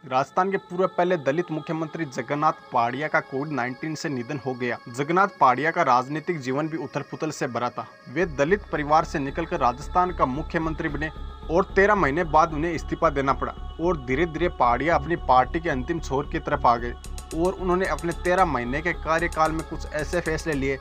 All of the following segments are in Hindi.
राजस्थान के पूर्व पहले दलित मुख्यमंत्री जगन्नाथ पहाड़िया का कोविड-19 से निधन हो गया। जगन्नाथ पहाड़िया का राजनीतिक जीवन भी उथल-पुथल से भरा था। वे दलित परिवार से निकलकर राजस्थान का मुख्यमंत्री बने और 13 महीने बाद उन्हें इस्तीफा देना पड़ा और धीरे धीरे पहाड़िया अपनी पार्टी के अंतिम छोर की तरफ आ गए और उन्होंने अपने 13 महीने के कार्यकाल में कुछ ऐसे फैसले लिए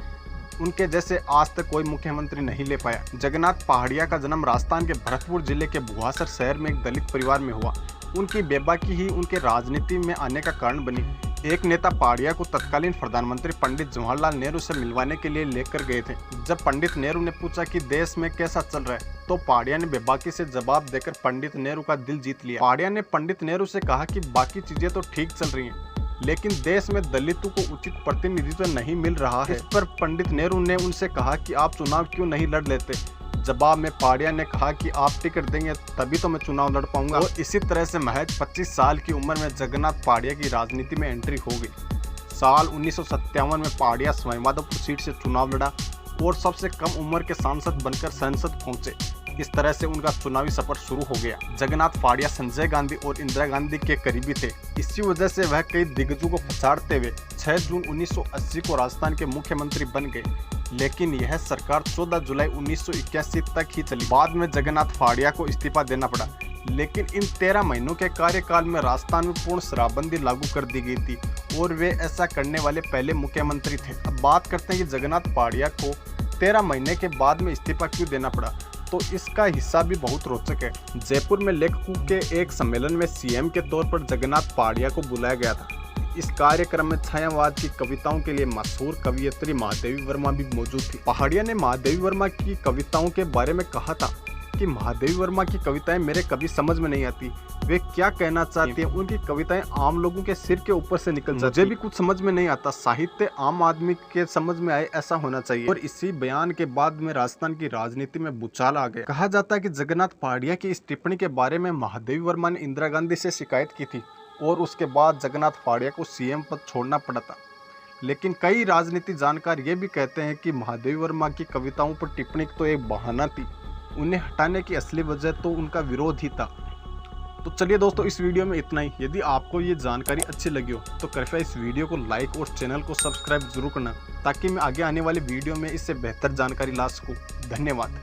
उनके जैसे आज तक कोई मुख्यमंत्री नहीं ले पाया। जगन्नाथ पहाड़िया का जन्म राजस्थान के भरतपुर जिले के भुवासर शहर में एक दलित परिवार में हुआ। उनकी बेबाकी ही उनके राजनीति में आने का कारण बनी। एक नेता पहाड़िया को तत्कालीन प्रधानमंत्री पंडित जवाहरलाल नेहरू से मिलवाने के लिए लेकर गए थे। जब पंडित नेहरू ने पूछा कि देश में कैसा चल रहा है, तो पहाड़िया ने बेबाकी से जवाब देकर पंडित नेहरू का दिल जीत लिया। पहाड़िया ने पंडित नेहरू से कहा कि बाकी चीजें तो ठीक चल रही हैं, लेकिन देश में दलितों को उचित प्रतिनिधित्व नहीं मिल रहा है। इस पर पंडित नेहरू ने उनसे कहा कि आप चुनाव क्यों नहीं लड़ लेते। जवाब में पहाड़िया ने कहा कि आप टिकट देंगे तभी तो मैं चुनाव लड़ पाऊंगा। और इसी तरह से महज 25 साल की उम्र में जगन्नाथ पहाड़िया की राजनीति में एंट्री हो गई। साल 1957 में पहाड़िया सवाईमाधोपुर सीट से चुनाव लड़ा और सबसे कम उम्र के सांसद बनकर संसद पहुंचे। इस तरह से उनका चुनावी सफर शुरू हो गया। जगन्नाथ पहाड़िया संजय गांधी और इंदिरा गांधी के करीबी थे। इसी वजह से वह कई दिग्गजों को पछाड़ते हुए 6 जून 1980 को राजस्थान के मुख्यमंत्री बन गए, लेकिन यह सरकार 14 जुलाई 1981 तक ही चली। बाद में जगन्नाथ पहाड़िया को इस्तीफा देना पड़ा, लेकिन इन 13 महीनों के कार्यकाल में राजस्थान में पूर्ण शराबबंदी लागू कर दी गई थी और वे ऐसा करने वाले पहले मुख्यमंत्री थे। अब बात करते हैं कि जगन्नाथ पहाड़िया को 13 महीने के बाद में इस्तीफा क्यों देना पड़ा, तो इसका हिस्सा भी बहुत रोचक है। जयपुर में लेखकों के एक सम्मेलन में सीएम के तौर पर जगन्नाथ पहाड़िया को बुलाया गया था। इस कार्यक्रम में छायावाद की कविताओं के लिए मशहूर कवियत्री महादेवी वर्मा भी मौजूद थी। पहाड़िया ने महादेवी वर्मा की कविताओं के बारे में कहा था कि महादेवी वर्मा की कविताएं मेरे कभी समझ में नहीं आती, वे क्या कहना चाहती हैं। उनकी कविताएं आम लोगों के सिर के ऊपर से निकल जाती। मुझे भी कुछ समझ में नहीं आता, साहित्य आम आदमी के समझ में आए ऐसा होना चाहिए। और इसी बयान के बाद में राजस्थान की राजनीति में भूचाल आ गया। कहा जाता है कि जगन्नाथ पहाड़िया की इस टिप्पणी के बारे में महादेवी वर्मा ने इंदिरा गांधी से शिकायत की थी और उसके बाद जगन्नाथ पहाड़िया को सीएम पद छोड़ना पड़ा था। लेकिन कई राजनीति जानकार ये भी कहते हैं कि महादेवी वर्मा की कविताओं पर टिप्पणी तो एक बहाना थी, उन्हें हटाने की असली वजह तो उनका विरोध ही था। तो चलिए दोस्तों, इस वीडियो में इतना ही। यदि आपको ये जानकारी अच्छी लगी हो तो कृपया इस वीडियो को लाइक और चैनल को सब्सक्राइब जरूर करना, ताकि मैं आगे आने वाले वीडियो में इससे बेहतर जानकारी ला सकूं। धन्यवाद।